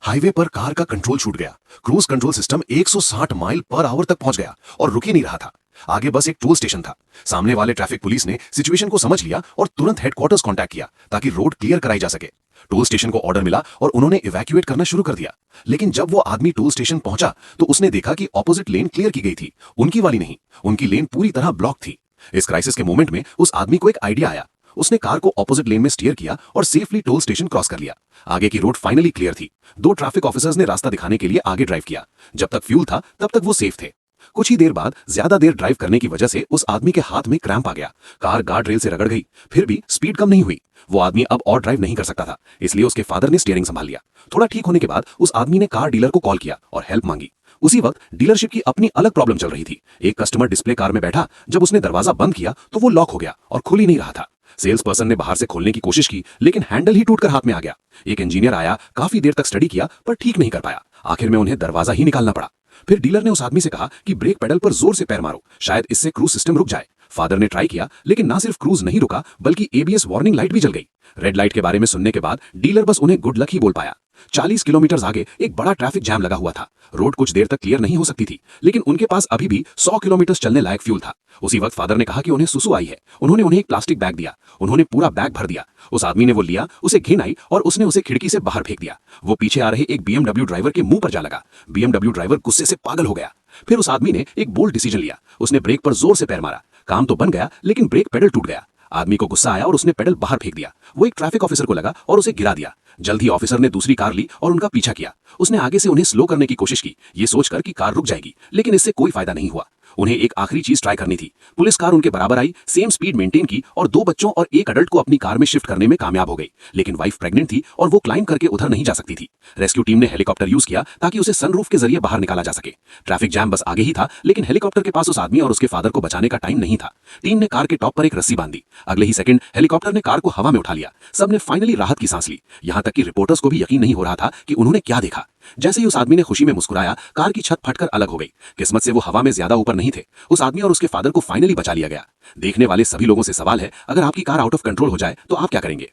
Highway पर car का control छूट गया। Cruise control system 160 mile per hour तक पहुंच गया और रुक ही नहीं रहा था। आगे बस एक टोल स्टेशन था। सामने वाले ट्रैफिक पुलिस ने सिचुएशन को समझ लिया और तुरंत हेडक्वार्टर्स कांटेक्ट किया ताकि रोड क्लियर कराई जा सके। टोल स्टेशन को ऑर्डर मिला और उन्होंने इवैक्यूएट करना शुरू कर दिया। लेकिन जब वो आदमी टोल स्टेशन पहुंचा तो उसने देखा कि ऑपोजिट लेन क्लियर की गई थी, उनकी वाली नहीं। उनकी लेन पूरी तरह ब्लॉक थी। इस क्राइसिस के मोमेंट में उस आदमी को एक आइडिया आया। उसने कार को ऑपोजिट लेन में स्टीयर किया और सेफली टोल स्टेशन क्रॉस कर लिया। आगे की रोड फाइनली क्लियर थी। दो ट्रैफिक ऑफिसर्स ने रास्ता दिखाने के लिए आगे ड्राइव किया। जब तक फ्यूल था तब तक वो सेफ थे। कुछ ही देर बाद ज्यादा देर ड्राइव करने की वजह से उस आदमी के हाथ में क्रैम्प आ गया। कार गार्ड रेल से रगड़ गई, फिर भी स्पीड कम नहीं हुई। वो आदमी अब और ड्राइव नहीं कर सकता था, इसलिए उसके फादर ने स्टीयरिंग संभाल लिया। थोड़ा ठीक होने के बाद उस आदमी ने कार डीलर को कॉल किया और हेल्प मांगी। उसी वक्त डीलरशिप की अपनी अलग प्रॉब्लम चल रही थी। एक कस्टमर डिस्प्ले कार में बैठा, जब उसने दरवाजा बंद किया तो वो लॉक हो गया और खुल ही नहीं रहा था। सेल्स पर्सन ने बाहर से खोलने की कोशिश की, लेकिन हैंडल ही टूटकर हाथ में आ गया। एक इंजीनियर आया, काफी देर तक स्टडी किया पर ठीक नहीं कर पाया। आखिर में उन्हें दरवाजा ही निकालना पड़ा। फिर डीलर ने उस आदमी से कहा कि ब्रेक पेडल पर जोर से पैर मारो, शायद इससे क्रूज सिस्टम रुक जाए। फादर ने ट्राई किया, लेकिन ना सिर्फ क्रूज नहीं रुका बल्कि एबीएस वार्निंग लाइट भी जल गई। रेड लाइट के बारे में सुनने के बाद डीलर बस उन्हें गुड लक ही बोल पाया। 40 किलोमीटर आगे एक बड़ा ट्रैफिक जैम लगा हुआ था। रोड कुछ देर तक क्लियर नहीं हो सकती थी, लेकिन उनके पास अभी भी 100 किलोमीटर चलने लायक फ्यूल था। उसी वक्त फादर ने कहा कि उन्हें सुसु आई है। उन्होंने उन्हें एक प्लास्टिक बैग दिया। उन्होंने पूरा बैग भर दिया। उस आदमी ने वो लिया, उसे घिन आई और उसने उसे खिड़की से बाहर फेंक दिया। वो पीछे आ रहे एक बीएमडब्ल्यू ड्राइवर के मुंह पर जा लगा। बीएमडब्ल्यू ड्राइवर गुस्से से पागल हो गया। फिर उस आदमी ने एक बोल्ड डिसीजन लिया। उसने ब्रेक पर जोर से पैर मारा। काम तो बन गया, लेकिन ब्रेक पेडल टूट गया। आदमी को गुस्सा आया और उसने पेडल बाहर फेंक दिया। वो एक ट्रैफिक ऑफिसर को लगा और उसे गिरा दिया। जल्द ही ऑफिसर ने दूसरी कार ली और उनका पीछा किया। उसने आगे से उन्हें स्लो करने की कोशिश की, ये सोचकर कि कार रुक जाएगी, लेकिन इससे कोई फायदा नहीं हुआ। उन्हें एक आखिरी चीज ट्राई करनी थी। पुलिस कार उनके बराबर आई, सेम स्पीड मेंटेन की और 2 बच्चों और एक अडल्ट को अपनी कार में शिफ्ट करने में कामयाब हो गई। लेकिन वाइफ प्रेग्नेंट थी और वो क्लाइंब करके उधर नहीं जा सकती थी। रेस्क्यू टीम ने हेलीकॉप्टर यूज किया ताकि उसे सनरूफ के जरिए बाहर निकाला जा सके। ट्रैफिक जैम बस आगे ही था, लेकिन हेलीकॉप्टर के पास उस आदमी और उसके फादर को बचाने का टाइम नहीं था। टीम ने कार के टॉप पर एक रस्सी बांधी। अगले ही सेकंड हेलीकॉप्टर ने कार को हवा में उठा लिया। सबने फाइनली राहत की सांस ली। यहां तक कि रिपोर्टर्स को भी यकीन नहीं हो रहा था कि उन्होंने क्या देखा। जैसे ही उस आदमी ने खुशी में मुस्कुराया, कार की छत फटकर अलग हो गई। किस्मत से वो हवा में ज्यादा ऊपर नहीं थे। उस आदमी और उसके फादर को फाइनली बचा लिया गया। देखने वाले सभी लोगों से सवाल है, अगर आपकी कार आउट ऑफ कंट्रोल हो जाए तो आप क्या करेंगे?